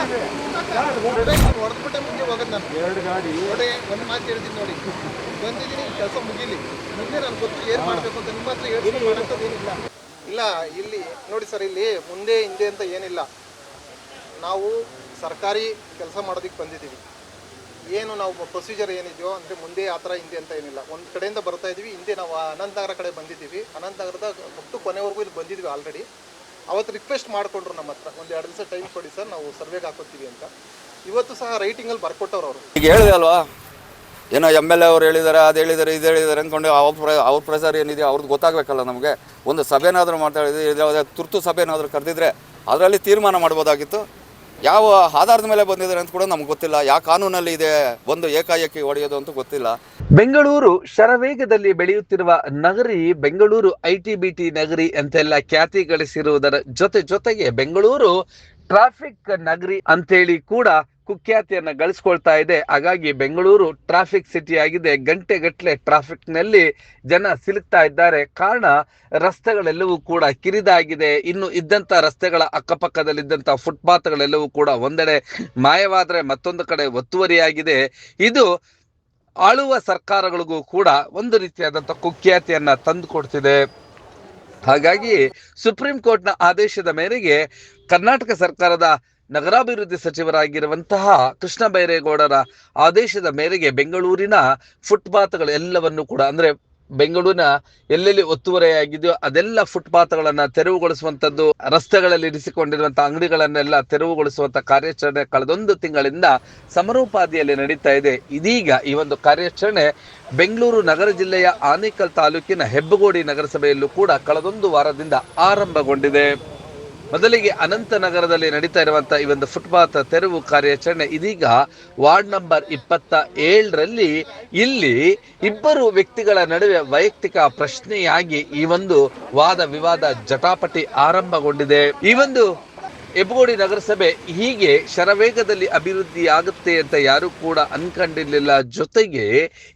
ಹೊಡೆದ್ಬಿಟ್ಟೆ ಮುಂದೆ ಹೋಗೋದು ನಾನು. 2 ಗಾಡಿ ನೋಡಿ, ಒಂದು ಮಾತು ಹೇಳ್ತೀನಿ ನೋಡಿ, ಬಂದಿದ್ದೀನಿ ಕೆಲಸ ಮುಗಿಲಿ, ಮುಂದೆ ನಾನು ಗೊತ್ತು ಏನು ಮಾಡಬೇಕು ಅಂತ. ನಿಮ್ಮ ಹತ್ರ ಯೋಚನೆ ಮಾಡೋಂಥದ್ದೇನಿಲ್ಲ. ಇಲ್ಲ ಇಲ್ಲಿ ನೋಡಿ ಸರ್, ಇಲ್ಲಿ ಮುಂದೆ ಹಿಂದೆ ಅಂತ ಏನಿಲ್ಲ. ನಾವು ಸರ್ಕಾರಿ ಕೆಲಸ ಮಾಡೋದಕ್ಕೆ ಬಂದಿದ್ದೀವಿ. ಏನು ನಾವು ಪ್ರೊಸೀಜರ್ ಏನಿದೆಯೋ ಅಂದರೆ ಮುಂದೆ ಆ ಥರ ಹಿಂದೆ ಅಂತ ಏನಿಲ್ಲ. ಒಂದು ಕಡೆಯಿಂದ ಬರ್ತಾ ಇದ್ದೀವಿ, ಹಿಂದೆ ನಾವು ಅನಂತನಗರ ಕಡೆ ಬಂದಿದ್ದೀವಿ. ಅನಂತನಗರದ ಒಟ್ಟು ಕೊನೆವರೆಗೂ ಇಲ್ಲಿ ಬಂದಿದ್ವಿ ಆಲ್ರೆಡಿ. ಅವತ್ತು ರಿಕ್ವೆಸ್ಟ್ ಮಾಡಿಕೊಂಡ್ರು ನಮ್ಮ ಹತ್ರ, ಒಂದು 2 ದಿವಸ ಟೈಮ್ ಕೊಡಿ ಸರ್, ನಾವು ಸರ್ವೆಗೆ ಹಾಕೋತೀವಿ ಅಂತ. ಇವತ್ತು ಸಹ ರೈಟಿಂಗಲ್ಲಿ ಬರ್ಕೊಟ್ಟವ್ರು ಅವರು. ಈಗ ಹೇಳಿದೆ ಅಲ್ವಾ, ಏನೋ MLA ಅವ್ರು ಹೇಳಿದ್ದಾರೆ, ಅದು ಹೇಳಿದ್ದಾರೆ, ಇದು ಹೇಳಿದ್ದಾರೆ ಅಂದ್ಕೊಂಡು ಅವ್ರ ಪ್ರೆಸರ್ ಏನಿದೆ ಅವ್ರದ್ದು ಗೊತ್ತಾಗಬೇಕಲ್ಲ ನಮಗೆ. ಒಂದು ಸಭೆನಾದರೂ ಮಾತಾಡಿದ್ರೆ, ತುರ್ತು ಸಭೆನಾದರೂ ಕರೆದಿದ್ರೆ ಅದರಲ್ಲಿ ತೀರ್ಮಾನ ಮಾಡ್ಬೋದಾಗಿತ್ತು. ಯಾವ ಆಧಾರದ ಮೇಲೆ ಬಂದಿದ್ದಾರೆ ಅಂತ ಕೂಡ ನಮ್ಗೆ ಗೊತ್ತಿಲ್ಲ. ಯಾವ ಕಾನೂನಲ್ಲಿ ಇದೆ ಒಂದು ಏಕಾಏಕಿ ಹೊಡೆಯೋದು ಅಂತ ಗೊತ್ತಿಲ್ಲ. ಬೆಂಗಳೂರು ಶರವೇಗದಲ್ಲಿ ಬೆಳೆಯುತ್ತಿರುವ ನಗರಿ, ಬೆಂಗಳೂರು IT-BT ನಗರಿ ಅಂತೆಲ್ಲ ಖ್ಯಾತಿ ಗಳಿಸಿರುವುದರ ಜೊತೆಗೆ ಬೆಂಗಳೂರು ಟ್ರಾಫಿಕ್ ನಗರಿ ಅಂತೇಳಿ ಕೂಡ ಕುಖ್ಯಾತಿಯನ್ನ ಗಳಿಸ್ಕೊಳ್ತಾ ಇದೆ. ಹಾಗಾಗಿ ಬೆಂಗಳೂರು ಟ್ರಾಫಿಕ್ ಸಿಟಿ ಆಗಿದೆ. ಗಂಟೆಗಟ್ಟಲೆ ಟ್ರಾಫಿಕ್ ನಲ್ಲಿ ಜನ ಸಿಲುಕ್ತಾ ಇದ್ದಾರೆ. ಕಾರಣ ರಸ್ತೆಗಳೆಲ್ಲವೂ ಕೂಡ ಕಿರಿದಾಗಿದೆ. ಇನ್ನು ಇದ್ದಂತ ರಸ್ತೆಗಳ ಅಕ್ಕಪಕ್ಕದಲ್ಲಿದ್ದಂತ ಫುಟ್ಪಾತ್ಗಳೆಲ್ಲವೂ ಕೂಡ ಒಂದೆಡೆ ಮಾಯವಾದರೆ ಮತ್ತೊಂದು ಕಡೆ ಒತ್ತುವರಿಯಾಗಿದೆ. ಇದು ಆಳುವ ಸರ್ಕಾರಗಳಿಗೂ ಕೂಡ ಒಂದು ರೀತಿಯಾದಂಥ ಕುಖ್ಯಾತಿಯನ್ನ ತಂದು ಕೊಡ್ತಿದೆ. ಹಾಗಾಗಿ ಸುಪ್ರೀಂ ಕೋರ್ಟ್ನ ಆದೇಶದ ಮೇರೆಗೆ ಕರ್ನಾಟಕ ಸರ್ಕಾರದ ನಗರಾಭಿವೃದ್ಧಿ ಸಚಿವರಾಗಿರುವಂತಹ ಕೃಷ್ಣ ಬೈರೇಗೌಡರ ಆದೇಶದ ಮೇರೆಗೆ ಬೆಂಗಳೂರಿನ ಫುಟ್ಪಾತ್ಗಳು ಎಲ್ಲವನ್ನು ಕೂಡ, ಅಂದ್ರೆ ಬೆಂಗಳೂರಿನ ಎಲ್ಲೆಲ್ಲಿ ಒತ್ತುವರಿಯಾಗಿದೆಯೋ ಅದೆಲ್ಲ ಫುಟ್ಪಾತ್ಗಳನ್ನ ತೆರವುಗೊಳಿಸುವಂತದ್ದು, ರಸ್ತೆಗಳಲ್ಲಿ ಇರಿಸಿಕೊಂಡಿರುವಂತಹ ಅಂಗಡಿಗಳನ್ನೆಲ್ಲ ತೆರವುಗೊಳಿಸುವಂತ ಕಾರ್ಯಾಚರಣೆ ಕಳೆದೊಂದು ತಿಂಗಳಿಂದ ಸಮರೋಪಾದಿಯಲ್ಲಿ ನಡೀತಾ ಇದೆ. ಇದೀಗ ಈ ಒಂದು ಕಾರ್ಯಾಚರಣೆ ಬೆಂಗಳೂರು ನಗರ ಜಿಲ್ಲೆಯ ಆನೇಕಲ್ ತಾಲೂಕಿನ ಹೆಬ್ಬಗೋಡಿ ನಗರಸಭೆಯಲ್ಲೂ ಕೂಡ ಕಳೆದೊಂದು ವಾರದಿಂದ ಆರಂಭಗೊಂಡಿದೆ. ಮೊದಲಿಗೆ ಅನಂತನಗರದಲ್ಲಿ ನಡೀತಾ ಇರುವಂತಹ ಈ ಒಂದು ಫುಟ್ಪಾತ್ ತೆರವು ಕಾರ್ಯಾಚರಣೆ ಇದೀಗ ವಾರ್ಡ್ ನಂಬರ್ 27ರಲ್ಲಿ ಇಲ್ಲಿ ಇಬ್ಬರು ವ್ಯಕ್ತಿಗಳ ನಡುವೆ ವೈಯಕ್ತಿಕ ಪ್ರಶ್ನೆಯಾಗಿ ಈ ಒಂದು ವಾದ ವಿವಾದ ಜಟಾಪಟಿ ಆರಂಭಗೊಂಡಿದೆ. ಈ ಒಂದು ಹೆಬ್ಬಗೋಡಿ ನಗರಸಭೆ ಹೀಗೆ ಶರವೇಗದಲ್ಲಿ ಅಭಿವೃದ್ಧಿ ಆಗುತ್ತೆ ಅಂತ ಯಾರು ಕೂಡ ಅನ್ಕೊಂಡಿರ್ಲಿಲ್ಲ. ಜೊತೆಗೆ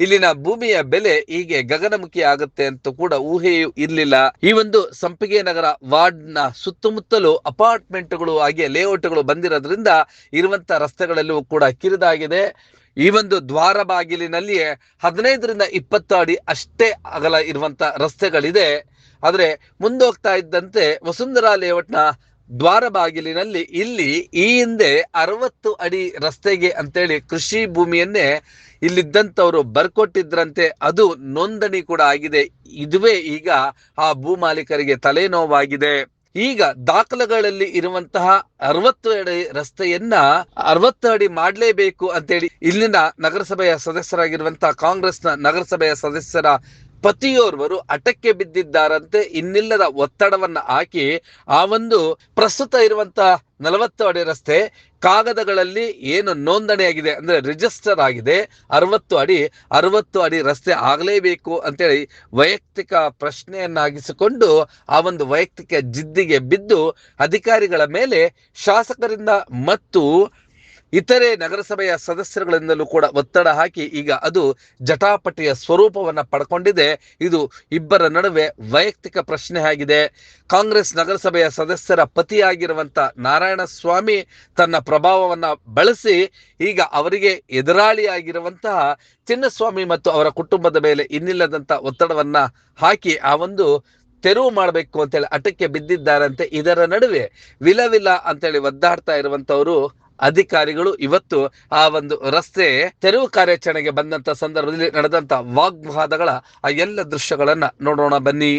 ಇಲ್ಲಿನ ಭೂಮಿಯ ಬೆಲೆ ಹೀಗೆ ಗಗನಮುಖಿ ಆಗುತ್ತೆ ಅಂತ ಕೂಡ ಊಹೆಯೂ ಇರಲಿಲ್ಲ. ಈ ಒಂದು ಸಂಪಿಗೆ ನಗರ ವಾರ್ಡ್ ನ ಸುತ್ತಮುತ್ತಲು ಅಪಾರ್ಟ್ಮೆಂಟ್ಗಳು ಹಾಗೆ ಲೇಔಟ್ಗಳು ಬಂದಿರೋದ್ರಿಂದ ಇರುವಂತ ರಸ್ತೆಗಳೆಲ್ಲವೂ ಕೂಡ ಕಿರಿದಾಗಿದೆ. ಈ ಒಂದು ದ್ವಾರ ಬಾಗಿಲಿನಲ್ಲಿಯೇ 15ರಿಂದ 20 ಅಡಿ ಅಷ್ಟೇ ಅಗಲ ಇರುವಂತ ರಸ್ತೆಗಳಿದೆ. ಆದ್ರೆ ಮುಂದೋಗ್ತಾ ಇದ್ದಂತೆ ವಸುಂಧರಾ ಲೇಔಟ್ನ ದ್ವಾರ ಬಾಗಿಲಿನಲ್ಲಿ ಇಲ್ಲಿ ಈ ಹಿಂದೆ 60 ಅಡಿ ರಸ್ತೆಗೆ ಅಂತೇಳಿ ಕೃಷಿ ಭೂಮಿಯನ್ನೇ ಇಲ್ಲಿದ್ದಂಥವ್ರು ಬರ್ಕೊಟ್ಟಿದ್ರಂತೆ. ಅದು ನೋಂದಣಿ ಕೂಡ ಆಗಿದೆ. ಇದುವೇ ಈಗ ಆ ಭೂ ಮಾಲೀಕರಿಗೆ ತಲೆನೋವಾಗಿದೆ. ಈಗ ದಾಖಲೆಗಳಲ್ಲಿ ಇರುವಂತಹ 60 ಅಡಿ ರಸ್ತೆಯನ್ನ 60 ಅಡಿ ಮಾಡಲೇಬೇಕು ಅಂತೇಳಿ ಇಲ್ಲಿನ ನಗರಸಭೆಯ ಸದಸ್ಯರಾಗಿರುವಂತಹ ಕಾಂಗ್ರೆಸ್ನ ನಗರಸಭೆಯ ಸದಸ್ಯರ ಪತಿಯೋರ್ವರು ಹಠಕ್ಕೆ ಬಿದ್ದಿದ್ದಾರಂತೆ. ಇನ್ನಿಲ್ಲದ ಒತ್ತಡವನ್ನ ಹಾಕಿ ಆ ಒಂದು ಪ್ರಸ್ತುತ ಇರುವಂತಹ 40 ಅಡಿ ರಸ್ತೆ ಕಾಗದಗಳಲ್ಲಿ ಏನು ನೋಂದಣಿಯಾಗಿದೆ ಅಂದ್ರೆ ರಿಜಿಸ್ಟರ್ ಆಗಿದೆ 60 ಅಡಿ ರಸ್ತೆ ಆಗಲೇಬೇಕು ಅಂತೇಳಿ ವೈಯಕ್ತಿಕ ಪ್ರಶ್ನೆಯನ್ನಾಗಿಸಿಕೊಂಡು ಆ ಒಂದು ವೈಯಕ್ತಿಕ ಜಿದ್ದಿಗೆ ಬಿದ್ದು ಅಧಿಕಾರಿಗಳ ಮೇಲೆ ಶಾಸಕರಿಂದ ಮತ್ತು ಇತರೆ ನಗರಸಭೆಯ ಸದಸ್ಯರುಗಳಿಂದಲೂ ಕೂಡ ಒತ್ತಡ ಹಾಕಿ ಈಗ ಅದು ಜಟಾಪಟಿಯ ಸ್ವರೂಪವನ್ನ ಪಡ್ಕೊಂಡಿದೆ. ಇದು ಇಬ್ಬರ ನಡುವೆ ವೈಯಕ್ತಿಕ ಪ್ರಶ್ನೆ ಆಗಿದೆ. ಕಾಂಗ್ರೆಸ್ ನಗರಸಭೆಯ ಸದಸ್ಯರ ಪತಿಯಾಗಿರುವಂತ ನಾರಾಯಣಸ್ವಾಮಿ ತನ್ನ ಪ್ರಭಾವವನ್ನ ಬಳಸಿ ಈಗ ಅವರಿಗೆ ಎದುರಾಳಿಯಾಗಿರುವಂತಹ ಚಿನ್ನಸ್ವಾಮಿ ಮತ್ತು ಅವರ ಕುಟುಂಬದ ಮೇಲೆ ಇನ್ನಿಲ್ಲದಂತ ಒತ್ತಡವನ್ನ ಹಾಕಿ ಆ ಒಂದು ತೆರವು ಮಾಡಬೇಕು ಅಂತೇಳಿ ಹಠಕ್ಕೆ ಬಿದ್ದಿದ್ದಾರಂತೆ. ಇದರ ನಡುವೆ ವಿಲವಿಲ ಅಂತೇಳಿ ಒದ್ದಾಡ್ತಾ ಇರುವಂತವರು ಅಧಿಕಾರಿಗಳು ಇವತ್ತು ಆ ಒಂದು ರಸ್ತೆ ತೆರವು ಕಾರ್ಯಾಚರಣೆಗೆ ಬಂದಂತ ಸಂದರ್ಭದಲ್ಲಿ ನಡೆದಂತ ವಾಗ್ವಾದಗಳ ಆ ಎಲ್ಲ ದೃಶ್ಯಗಳನ್ನ ನೋಡೋಣ ಬನ್ನಿ.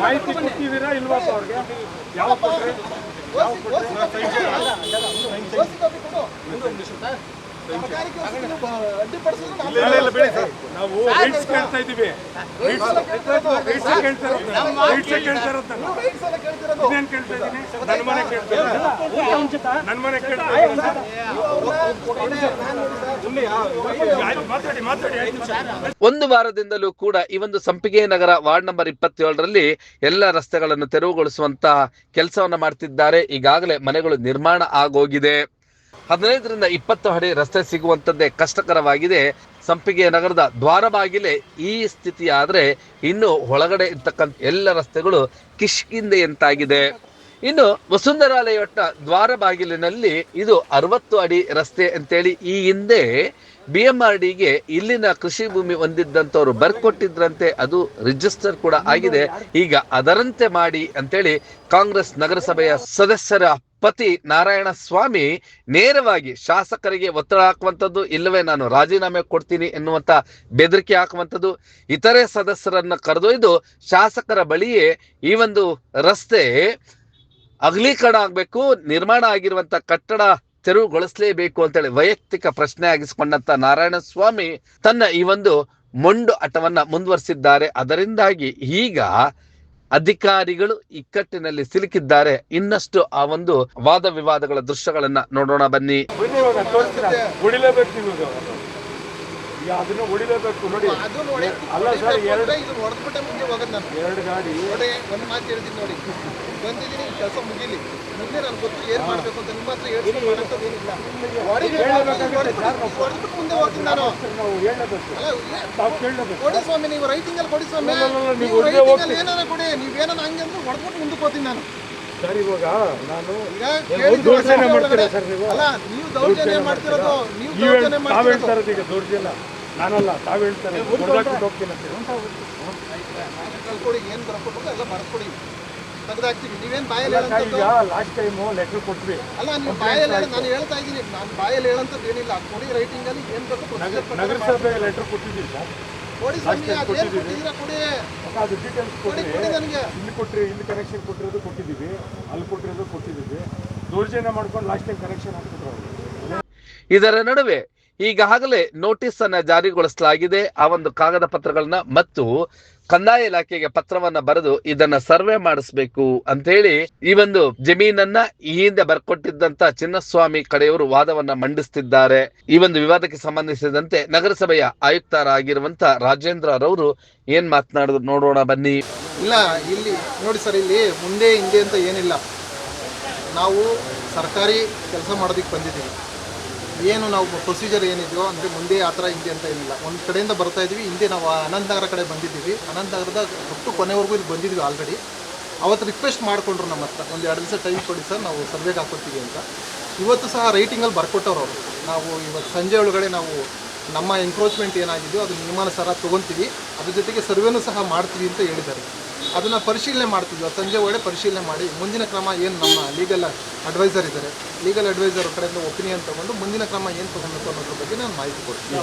ಮಾಹಿತಿ ಕೊಟ್ಟಿದ್ದೀರಾ ಇಲ್ವಪ್ಪ ಅವ್ರಿಗೆ? ಯಾವ ಕೊಟ್ಟರೆ ನಾವು ರೈಟ್ಸ್ ಕೇಳ್ತಾ ಇದ್ದೀವಿ. ಇನ್ನೇನು ಕೇಳ್ತಾ ಇದ್ದೀನಿ? ನನ್ನ ಮನೆ ಕೇಳ್ತಾ ನನ್ನ ಮನೆ ಕೇಳ್ತಾ ಮಾತಾಡಿ. ಒಂದು ವಾರದಿಂದಲೂ ಕೂಡ ಈ ಒಂದು ಸಂಪಿಗೆ ನಗರ ವಾರ್ಡ್ ನಂಬರ್ 27ರಲ್ಲಿ ಎಲ್ಲ ರಸ್ತೆಗಳನ್ನು ತೆರವುಗೊಳಿಸುವಂತ ಕೆಲಸವನ್ನ ಮಾಡ್ತಿದ್ದಾರೆ. ಈಗಾಗಲೇ ಮನೆಗಳು ನಿರ್ಮಾಣ ಆಗೋಗಿದೆ. 15ರಿಂದ 20 ಅಡಿ ರಸ್ತೆ ಸಿಗುವಂತದ್ದೇ ಕಷ್ಟಕರವಾಗಿದೆ. ಸಂಪಿಗೆ ನಗರದ ದ್ವಾರಬಾಗಿಲೆ ಈ ಸ್ಥಿತಿ ಆದ್ರೆ ಇನ್ನು ಒಳಗಡೆ ಇರ್ತಕ್ಕಂಥ ಎಲ್ಲ ರಸ್ತೆಗಳು ಕಿಷ್ಕಿಂದೆಯಂತಾಗಿದೆ. ಇನ್ನು ವಸುಂಧರಾಲಯವಟ್ಟ ದ್ವಾರಬಾಗಿಲಿನಲ್ಲಿ ಇದು 60 ಅಡಿ ರಸ್ತೆ ಅಂತೇಳಿ ಈ ಹಿಂದೆ BMRDಗೆ ಇಲ್ಲಿನ ಕೃಷಿ ಭೂಮಿ ಹೊಂದಿದ್ದಂಥವ್ರು ಬರ್ಕೊಟ್ಟಿದ್ರಂತೆ. ಅದು ರಿಜಿಸ್ಟರ್ ಕೂಡ ಆಗಿದೆ. ಈಗ ಅದರಂತೆ ಮಾಡಿ ಅಂತೇಳಿ ಕಾಂಗ್ರೆಸ್ ನಗರಸಭೆಯ ಸದಸ್ಯರ ಪತಿ ನಾರಾಯಣ ಸ್ವಾಮಿ ನೇರವಾಗಿ ಶಾಸಕರಿಗೆ ಒತ್ತಡ ಹಾಕುವಂಥದ್ದು, ಇಲ್ಲವೇ ನಾನು ರಾಜೀನಾಮೆ ಕೊಡ್ತೀನಿ ಎನ್ನುವಂತ ಬೆದರಿಕೆ ಹಾಕುವಂಥದ್ದು, ಇತರೆ ಸದಸ್ಯರನ್ನ ಕರೆದೊಯ್ದು ಶಾಸಕರ ಬಳಿಯೇ ಈ ಒಂದು ರಸ್ತೆ ಅಗಲೀಕರಣ ಆಗಬೇಕು, ನಿರ್ಮಾಣ ಆಗಿರುವಂತ ಕಟ್ಟಡ ತೆರವುಗೊಳಿಸಲೇಬೇಕು ಅಂತೇಳಿ ವೈಯಕ್ತಿಕ ಪ್ರಶ್ನೆ ಆಗಿಸಿಕೊಂಡಂತ ನಾರಾಯಣ ಸ್ವಾಮಿ ತನ್ನ ಈ ಒಂದು ಮೊಂಡು ಹಠವನ್ನ ಮುಂದುವರಿಸಿದ್ದಾರೆ. ಅದರಿಂದಾಗಿ ಈಗ ಅಧಿಕಾರಿಗಳು ಇಕ್ಕಟ್ಟಿನಲ್ಲಿ ಸಿಲುಕಿದ್ದಾರೆ. ಇನ್ನಷ್ಟು ಆ ಒಂದು ವಾದ ವಿವಾದಗಳ ದೃಶ್ಯಗಳನ್ನ ನೋಡೋಣ ಬನ್ನಿ. ಹೊಡಿಲೇಬೇಕು ನೀವು, ಅದನ್ನ ಹೊಡಿಲೇಬೇಕು ನೋಡಿ. ಅಲ್ಲ ಸರ್, ಎರಡು ಗಾಡಿ ಒಂದು ಮಾತು ಹೇಳ್ತೀನಿ ನೋಡಿ, ಬಂದಿದ್ದೀನಿ ಕೆಲಸ ಮುಗಿಲಿ, ಮುಂದೆ ನಾನು ಗೊತ್ತು ಏನ್ ಮಾಡ್ಬೇಕು ಅಂತ. ನಿಮ್ಮ ಹತ್ರ ಹೇಳ್ಬೇಕಂತೇನಿಲ್ಲ, ಮುಂದೆ ಹೋಗ್ತೀನಿ ನಾನು. ಕೊಡಿ ಸ್ವಾಮಿ, ನೀವು ರೈಟಿಂಗ್ ಅಲ್ಲಿ ಕೊಡಿ ಸ್ವಾಮಿ, ಏನಾರ ಕೊಡಿ, ನೀವೇನಾರ ಹಂಗೆ ಅಂದ್ರೆ ಹೊಡೆದ್ಬಿಟ್ಟು ಮುಂದಕ್ಕೆ ಹೋಗ್ತೀನಿ ನಾನು. ಸರ್ ಇವಾಗ ನಾನು ದೌರ್ಜನ್ಯ ಮಾಡ್ತೀರಾ ಸರ್ ನೀವು? ಅಲ್ಲ, ನೀವು ದೌರ್ಜನ್ಯ ಮಾಡ್ತಿರೋದು, ನೀವು ದೌರ್ಜನ್ಯ ಮಾಡ್ತಿರೋದು. ಈಗ ದೌರ್ಜನ್ಯ ನಾನಲ್ಲ, ತಾವು ಹೇಳ್ತಾರೆ ಹೋಗ್ತೀನಿ ಅಂತ ಕೊಡಿ, ಏನ್ ಬರ್ಕೊಟ್ಟು ಎಲ್ಲ ಬರ್ಕೊಡಿ, ತೆಗೆದಾಕ್ತೀವಿ. ನೀವೇನ್ ಬಾಯಲ್ಲಿ ಈಗ ಲಾಸ್ಟ್ ಟೈಮು ಲೆಟರ್ ಕೊಟ್ವಿ. ಅಲ್ಲ, ನೀವು ಬಾಯಲ್ಲಿ ನಾನು ಹೇಳ್ತಾ ಇದ್ದೀನಿ, ನಾನು ಬಾಯಲ್ಲಿ ಹೇಳಂತದ್ದು ಏನಿಲ್ಲ. ಕೊಡಿ ರೈಟಿಂಗ್ ಅಲ್ಲಿ ಏನ್ ಬೇಕು ನಗರಸಭೆ ಲೆಟರ್ ಕೊಟ್ಟಿದ್ದೀವಿ ಸರ್. ಕೊಡಿ ಸ್ವಾಮಿ, ಅದೇನ್ ಕೊಟ್ಟಿದ್ದೀರಾ ಕೊಡಿ, ಅದು ಡೀಟೇಲ್ಸ್ ಕೊಡಿ ಕೊಡಿ ನನಗೆ. ಇಲ್ಲಿ ಕೊಟ್ಟರೆ ಇಲ್ಲಿ ಕನೆಕ್ಷನ್ ಕೊಟ್ಟಿರೋದು ಕೊಟ್ಟಿದ್ದೀವಿ, ಅಲ್ಲಿ ಕೊಟ್ಟಿರೋದು ಕೊಟ್ಟಿದ್ದೀವಿ. ದೌರ್ಜನ್ಯ ಮಾಡ್ಕೊಂಡು ಲಾಸ್ಟ್ ಟೈಮ್ ಕನೆಕ್ಷನ್ ಹಾಕ್ಬಿಟ್ರು. ಇದರ ನಡುವೆ ಈಗಾಗಲೇ ನೋಟಿಸ್ ಅನ್ನ ಜಾರಿಗೊಳಿಸಲಾಗಿದೆ. ಆ ಒಂದು ಕಾಗದ ಪತ್ರಗಳನ್ನ ಮತ್ತು ಕಂದಾಯ ಇಲಾಖೆಗೆ ಪತ್ರವನ್ನ ಬರೆದು ಇದನ್ನ ಸರ್ವೆ ಮಾಡಿಸ್ಬೇಕು ಅಂತ ಹೇಳಿ ಈ ಒಂದು ಜಮೀನನ್ನ ಈ ಹಿಂದೆ ಬರ್ಕೊಟ್ಟಿದ್ದಂತ ಚಿನ್ನಸ್ವಾಮಿ ಕಡೆಯವರು ವಾದವನ್ನ ಮಂಡಿಸ್ತಿದ್ದಾರೆ. ಈ ಒಂದು ವಿವಾದಕ್ಕೆ ಸಂಬಂಧಿಸಿದಂತೆ ನಗರಸಭೆಯ ಆಯುಕ್ತರಾಗಿರುವಂತ ರಾಜೇಂದ್ರ ರವರು ಏನ್ ಮಾತನಾಡಿದ್ರು ನೋಡೋಣ ಬನ್ನಿ. ಇಲ್ಲ, ಇಲ್ಲಿ ನೋಡಿ ಸರ್, ಇಲ್ಲಿ ಮುಂದೆ ಹಿಂದೆ ಅಂತ ಏನಿಲ್ಲ. ನಾವು ಸರ್ಕಾರಿ ಕೆಲಸ ಮಾಡೋದಕ್ಕೆ ಬಂದಿದ್ದೀವಿ. ಏನು ನಾವು ಪ್ರೊಸೀಜರ್ ಏನಿದೆಯೋ ಅಂದರೆ ಮುಂದೆ ಆ ಥರ ಹಿಂದೆ ಅಂತ ಏನಿಲ್ಲ. ಒಂದು ಕಡೆಯಿಂದ ಬರ್ತಾ ಇದ್ದೀವಿ. ಹಿಂದೆ ನಾವು ಅನಂತನಗರ ಕಡೆ ಬಂದಿದ್ದೀವಿ. ಅನಂತನಗರದ ಒಟ್ಟು ಕೊನೆವರೆಗೂ ಇಲ್ಲಿ ಬಂದಿದ್ವಿ ಆಲ್ರೆಡಿ. ಅವತ್ತು ರಿಕ್ವೆಸ್ಟ್ ಮಾಡಿಕೊಂಡ್ರು ನಮ್ಮ ಹತ್ರ, ಒಂದು 2 ದಿವಸ ಟೈಮ್ ಕೊಡಿ ಸರ್, ನಾವು ಸರ್ವೆಗೆ ಹಾಕೋತೀವಿ ಅಂತ. ಇವತ್ತು ಸಹ ರೈಟಿಂಗಲ್ಲಿ ಬರ್ಕೊಟ್ಟವ್ರು ಅವರು. ನಾವು ಇವತ್ತು ಸಂಜೆ ಒಳಗಡೆ ನಾವು ನಮ್ಮ ಎನ್ಕ್ರೋಚ್ಮೆಂಟ್ ಏನಾಗಿದೆಯೋ ಅದು ನಿಯಮಾನುಸಾರ ತೊಗೊತೀವಿ, ಅದ್ರ ಜೊತೆಗೆ ಸರ್ವೆನೂ ಸಹ ಮಾಡ್ತೀವಿ ಅಂತ ಹೇಳಿದ್ದಾರೆ. ಅದನ್ನು ಪರಿಶೀಲನೆ ಮಾಡ್ತೀವಿ. ಸಂಜೆ ಒಳಗಡೆ ಪರಿಶೀಲನೆ ಮಾಡಿ ಮುಂದಿನ ಕ್ರಮ ಏನು, ನಮ್ಮ ಲೀಗಲ್ ಅಡ್ವೈಸರ್ ಇದ್ದಾರೆ, ಲೀಗಲ್ ಅಡ್ವೈಸರ್ ಕಡೆಯಿಂದ ಒಪಿನಿಯನ್ ತೊಗೊಂಡು ಮುಂದಿನ ಕ್ರಮ ಏನು ತೊಗೊಬೇಕು ಅನ್ನೋದ್ರ ಬಗ್ಗೆ ನಾನು ಮಾಹಿತಿ ಕೊಡ್ತೀನಿ.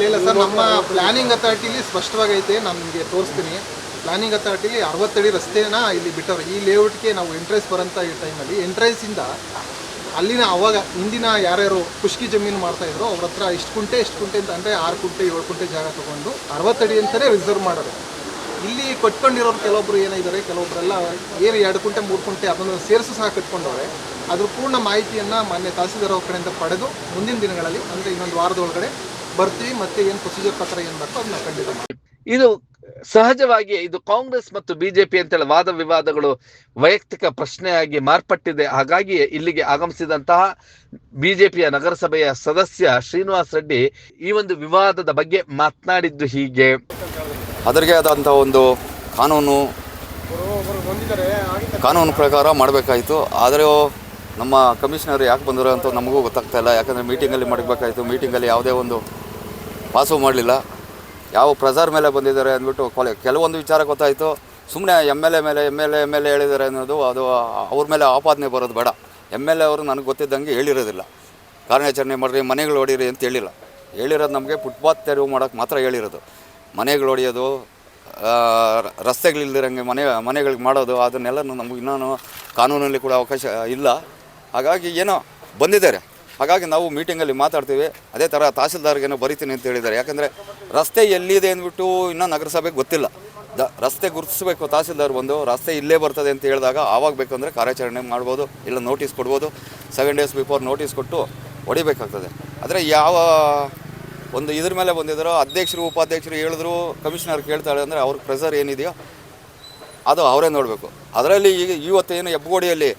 ಇಲ್ಲ ಸರ್, ನಮ್ಮ ಪ್ಲಾನಿಂಗ್ ಅಥಾರಿಟಿಲಿ ಸ್ಪಷ್ಟವಾಗೈತೆ, ನಾನು ನಿಮಗೆ ತೋರಿಸ್ತೀನಿ. ಪ್ಲಾನಿಂಗ್ ಅಥಾರಿಟಿಲಿ 60 ಅಡಿ ರಸ್ತೆನ ಇಲ್ಲಿ ಬಿಟ್ಟವ್ರು. ಈ ಲೇಔಟ್ಗೆ ನಾವು ಎಂಟ್ರೆನ್ಸ್ ಬರೋಂಥ ಈ ಟೈಮಲ್ಲಿ ಎಂಟ್ರೆನ್ಸಿಂದ ಅಲ್ಲಿನ ಅವಾಗ ಹಿಂದಿನ ಯಾರ್ಯಾರು ಖುಷ್ಕಿ ಜಮೀನು ಮಾಡ್ತಾಯಿದ್ರು ಅವ್ರ ಹತ್ರ ಇಷ್ಟು ಕುಂಟೆ ಅಂತ ಅಂದರೆ 6 ಕುಂಟೆ 7 ಕುಂಟೆ ಜಾಗ ತೊಗೊಂಡು 60 ಅಡಿ ಅಂತಲೇ ರಿಸರ್ವ್ ಮಾಡೋರು. ಇಲ್ಲಿ ಕಟ್ಕೊಂಡಿರೋರು ಕೆಲವೊಬ್ರು ಏನಿದ್ದಾರೆ, ಕೆಲವೊಬ್ಬರೆಲ್ಲ ಏನು 2 ಕುಂಟೆ 3 ಕುಂಟೆ ಅದನ್ನು ಸೇರಿಸು ಸಹ ಕಟ್ಕೊಂಡವ್ರೆ. ಅದ್ರ ಪೂರ್ಣ ಮಾಹಿತಿಯನ್ನು ಮಾನ್ಯ ತಹಸೀಲ್ದಾರ್ ಅವ್ರ ಕಡೆಯಿಂದ ಪಡೆದು ಮುಂದಿನ ದಿನಗಳಲ್ಲಿ ಅಂದರೆ ಇನ್ನೊಂದು ವಾರದೊಳಗಡೆ ಬರ್ತೀವಿ. ಮತ್ತೆ ಏನು ಪ್ರೊಸೀಜರ್ ಪ್ರಕಾರ ಏನು ಬೇಕೋ ಅದನ್ನ ಖಂಡಿತ ಮಾಡಿ. ಇದು ಸಹಜವಾಗಿ ಇದು ಕಾಂಗ್ರೆಸ್ ಮತ್ತು ಬಿಜೆಪಿ ಅಂತೇಳಿ ವಾದ ವಿವಾದಗಳು ವೈಯಕ್ತಿಕ ಪ್ರಶ್ನೆಯಾಗಿ ಮಾರ್ಪಟ್ಟಿದೆ. ಹಾಗಾಗಿ ಇಲ್ಲಿಗೆ ಆಗಮಿಸಿದಂತಹ ಬಿಜೆಪಿಯ ನಗರಸಭೆಯ ಸದಸ್ಯ ಶ್ರೀನಿವಾಸ್ ರೆಡ್ಡಿ ಈ ಒಂದು ವಿವಾದದ ಬಗ್ಗೆ ಮಾತನಾಡಿದ್ದು ಹೀಗೆ. ಅದರಿಗೆ ಆದಂಥ ಒಂದು ಕಾನೂನು ಪ್ರಕಾರ ಮಾಡಬೇಕಾಯಿತು. ಆದರೆ ನಮ್ಮ ಕಮಿಷನರ್ ಯಾಕೆ ಬಂದರು ಅಂತ ನಮಗೂ ಗೊತ್ತಾಗ್ತಾ ಇಲ್ಲ. ಯಾಕಂದರೆ ಮೀಟಿಂಗಲ್ಲಿ ಮಾಡಬೇಕಾಯಿತು, ಮೀಟಿಂಗಲ್ಲಿ ಯಾವುದೇ ಒಂದು ಪಾಸು ಮಾಡಲಿಲ್ಲ. ಯಾವ ಪ್ರೆಸರ್ ಮೇಲೆ ಬಂದಿದ್ದಾರೆ ಅಂದ್ಬಿಟ್ಟು ಕೆಲವೊಂದು ವಿಚಾರ ಗೊತ್ತಾಯಿತು. ಸುಮ್ಮನೆ ಎಮ್ ಎಲ್ ಎ ಹೇಳಿದ್ದಾರೆ ಅನ್ನೋದು ಅದು ಅವ್ರ ಮೇಲೆ ಆಪಾದನೆ ಬರೋದು ಬೇಡ. ಎಮ್ ಎಲ್ ಎ ಅವರು ನನಗೆ ಗೊತ್ತಿದ್ದಂಗೆ ಹೇಳಿರೋದಿಲ್ಲ. ಕಾರ್ಯಾಚರಣೆ ಮಾಡಿರಿ, ಮನೆಗಳು ಹೊಡೀರಿ ಅಂತ ಹೇಳಿರೋದು ನಮಗೆ ಫುಟ್ಪಾತ್ ತೆರವು ಮಾಡೋಕ್ಕೆ ಮಾತ್ರ ಹೇಳಿರೋದು. ಮನೆಗಳು ಹೊಡೆಯೋದು, ರಸ್ತೆಗಳಿಲ್ದಿರಂಗೆ ಮನೆಗಳಿಗೆ ಮಾಡೋದು ಅದನ್ನೆಲ್ಲ ನಮಗೆ ಇನ್ನೂ ಕಾನೂನಲ್ಲಿ ಕೂಡ ಅವಕಾಶ ಇಲ್ಲ. ಹಾಗಾಗಿ ಏನೋ ಬಂದಿದ್ದಾರೆ. ಹಾಗಾಗಿ ನಾವು ಮೀಟಿಂಗಲ್ಲಿ ಮಾತಾಡ್ತೀವಿ. ಅದೇ ಥರ ತಹಸೀಲ್ದಾರ್ಗೇನೋ ಬರಿತೀನಿ ಅಂತ ಹೇಳಿದ್ದಾರೆ. ಯಾಕಂದರೆ ರಸ್ತೆ ಎಲ್ಲಿದೆ ಅಂದ್ಬಿಟ್ಟು ಇನ್ನೂ ನಗರಸಭೆಗೆ ಗೊತ್ತಿಲ್ಲ. ರಸ್ತೆ ಗುರುತಿಸ್ಬೇಕು ತಹಸೀಲ್ದಾರ್ ಬಂದು, ರಸ್ತೆ ಇಲ್ಲೇ ಬರ್ತದೆ ಅಂತ ಹೇಳಿದಾಗ ಆವಾಗ ಬೇಕಂದರೆ ಕಾರ್ಯಾಚರಣೆ ಮಾಡ್ಬೋದು, ಇಲ್ಲ ನೋಟಿಸ್ ಕೊಡ್ಬೋದು. 7 days ಬಿಫೋರ್ ನೋಟಿಸ್ ಕೊಟ್ಟು ಹೊಡಿಬೇಕಾಗ್ತದೆ. ಆದರೆ ಯಾವ ಒಂದು ಇದ್ರ ಮೇಲೆ ಬಂದಿದ್ದಾರೋ ಅಧ್ಯಕ್ಷರು ಉಪಾಧ್ಯಕ್ಷರು ಹೇಳಿದ್ರು, ಕಮಿಷನರ್ ಕೇಳ್ತಾಳೆ ಅಂದರೆ ಅವ್ರ ಪ್ರೆಸರ್ ಏನಿದೆಯೋ ಅದು ಅವರೇ ನೋಡಬೇಕು. ಅದರಲ್ಲಿ ಈಗ ಇವತ್ತೇನು ಹೆಬ್ಬಗೋಡಿಯಲ್ಲಿ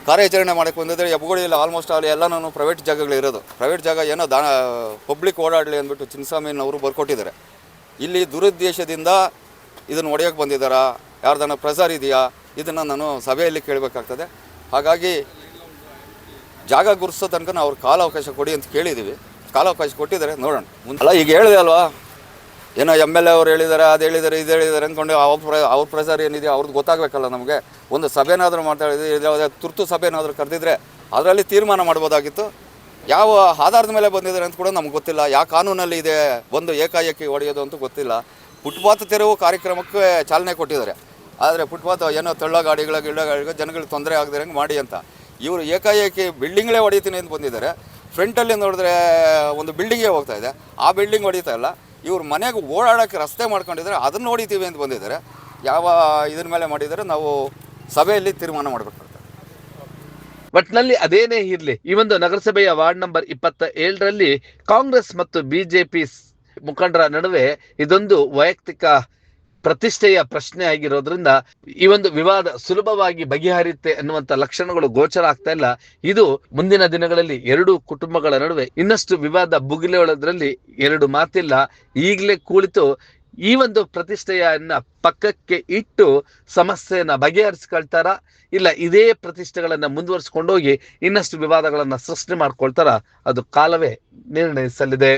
ಕಾರ್ಯಾಚರಣೆ ಮಾಡೋಕ್ಕೆ ಬಂದಿದ್ದರೆ, ಹೆಬ್ಬಗೋಡಿಯಲ್ಲಿ ಆಲ್ಮೋಸ್ಟ್ ಆಲ್ ಎಲ್ಲನೂ ಪ್ರೈವೇಟ್ ಜಾಗಗಳಿರೋದು. ಪ್ರೈವೇಟ್ ಜಾಗ ಏನೋ ಪಬ್ಲಿಕ್ ಓಡಾಡಲಿ ಅಂದ್ಬಿಟ್ಟು ಚಿನ್ನಸ್ವಾಮಿನವರು ಬರ್ಕೊಟ್ಟಿದ್ದಾರೆ. ಇಲ್ಲಿ ದುರುದ್ದೇಶದಿಂದ ಇದನ್ನು ಹೊಡೆಯೋಕ್ಕೆ ಬಂದಿದ್ದಾರಾ, ಯಾರ್ದನ್ನ ಪ್ರೆಸರ್ ಇದೆಯಾ, ಇದನ್ನು ನಾನು ಸಭೆಯಲ್ಲಿ ಕೇಳಬೇಕಾಗ್ತದೆ. ಹಾಗಾಗಿ ಜಾಗ ಗುರುತಿಸೋ ತನಕ ಅವ್ರು ಕಾಲಾವಕಾಶ ಕೊಡಿ ಅಂತ ಕೇಳಿದ್ದೀವಿ. ಕಾಲಾವಕಾಶ ಕೊಟ್ಟಿದ್ದಾರೆ, ನೋಡೋಣ. ಅಲ್ಲ ಈಗ ಹೇಳಿದೆ ಅಲ್ವಾ, ಏನೋ ಎಮ್ ಎಲ್ ಎ ಅವ್ರು ಹೇಳಿದ್ದಾರೆ, ಅದು ಹೇಳಿದ್ದಾರೆ, ಇದು ಹೇಳಿದ್ದಾರೆ ಅಂದ್ಕೊಂಡು ಅವ್ರ ಪ್ರೆಸರ್ ಏನಿದೆ ಅವ್ರದ್ದು ಗೊತ್ತಾಗಬೇಕಲ್ಲ ನಮಗೆ. ಒಂದು ಸಭೆನಾದರೂ ಮಾತಾಡಿದ್ರೆ, ತುರ್ತು ಸಭೆನಾದರೂ ಕರೆದಿದ್ರೆ ಅದರಲ್ಲಿ ತೀರ್ಮಾನ ಮಾಡ್ಬೋದಾಗಿತ್ತು. ಯಾವ ಆಧಾರದ ಮೇಲೆ ಬಂದಿದ್ದಾರೆ ಅಂತ ಕೂಡ ನಮ್ಗೆ ಗೊತ್ತಿಲ್ಲ. ಯಾವ ಕಾನೂನಲ್ಲಿ ಇದೆ ಬಂದು ಏಕಾಏಕಿ ಹೊಡೆಯೋದು ಅಂತೂ ಗೊತ್ತಿಲ್ಲ. ಫುಟ್ಪಾತ್ ತೆರವು ಕಾರ್ಯಕ್ರಮಕ್ಕೆ ಚಾಲನೆ ಕೊಟ್ಟಿದ್ದಾರೆ. ಆದರೆ ಫುಟ್ಪಾತ್ ಏನೋ ತಳ್ಳ ಗಾಡಿಗಳಿಗೆ ಜನಗಳಿಗೆ ತೊಂದರೆ ಆಗದಿರಂಗೆ ಮಾಡಿ ಅಂತ ಇವರು ಏಕಾಏಕಿ ಬಿಲ್ಡಿಂಗ್ಲೇ ಹೊಡಿತೀನಿ ಅಂತ ಬಂದಿದ್ದಾರೆ. ಫ್ರಂಟಲ್ಲಿ ನೋಡಿದ್ರೆ ಒಂದು ಬಿಲ್ಡಿಂಗೇ ಹೋಗ್ತಾ ಇದೆ, ಆ ಬಿಲ್ಡಿಂಗ್ ಹೊಡಿತಾ ಇಲ್ಲ. ಇವ್ರು ಮನೆಗೆ ಓಡಾಡೋಕ್ಕೆ ರಸ್ತೆ ಮಾಡ್ಕೊಂಡಿದ್ದಾರೆ, ಅದನ್ನು ನೋಡಿತೀವಿ ಅಂತ ಬಂದಿದ್ದಾರೆ. ಯಾವ ಇದ್ರ ಮೇಲೆ ಮಾಡಿದರೆ ನಾವು ಸಭೆಯಲ್ಲಿ ತೀರ್ಮಾನ ಮಾಡಬೇಕಾಗ್ತದೆ. ಒಟ್ನಲ್ಲಿ ಅದೇನೇ ಇರಲಿ, ಈ ಒಂದು ನಗರಸಭೆಯ ವಾರ್ಡ್ ನಂಬರ್ 27ರಲ್ಲಿ ಕಾಂಗ್ರೆಸ್ ಮತ್ತು ಬಿಜೆಪಿ ಮುಖಂಡರ ನಡುವೆ ಇದೊಂದು ವೈಯಕ್ತಿಕ ಪ್ರತಿಷ್ಠೆಯ ಪ್ರಶ್ನೆ ಆಗಿರೋದ್ರಿಂದ ಈ ಒಂದು ವಿವಾದ ಸುಲಭವಾಗಿ ಬಗೆಹರಿಯುತ್ತೆ ಅನ್ನುವಂತ ಲಕ್ಷಣಗಳು ಗೋಚರ ಆಗ್ತಾ ಇಲ್ಲ. ಇದು ಮುಂದಿನ ದಿನಗಳಲ್ಲಿ ಎರಡು ಕುಟುಂಬಗಳ ನಡುವೆ ಇನ್ನಷ್ಟು ವಿವಾದ ಭುಗಿಲೇಳೋದ್ರಲ್ಲಿ ಎರಡು ಮಾತಿಲ್ಲ. ಈಗಲೇ ಕುಳಿತು ಈ ಒಂದು ಪ್ರತಿಷ್ಠೆಯನ್ನ ಪಕ್ಕಕ್ಕೆ ಇಟ್ಟು ಸಮಸ್ಯೆಯನ್ನ ಬಗೆಹರಿಸ್ಕೊಳ್ತಾರ, ಇಲ್ಲ ಇದೇ ಪ್ರತಿಷ್ಠೆಗಳನ್ನ ಮುಂದುವರಿಸಿಕೊಂಡೋಗಿ ಇನ್ನಷ್ಟು ವಿವಾದಗಳನ್ನ ಸೃಷ್ಟಿ ಮಾಡ್ಕೊಳ್ತಾರ, ಅದು ಕಾಲವೇ ನಿರ್ಣಯಿಸಲಿದೆ.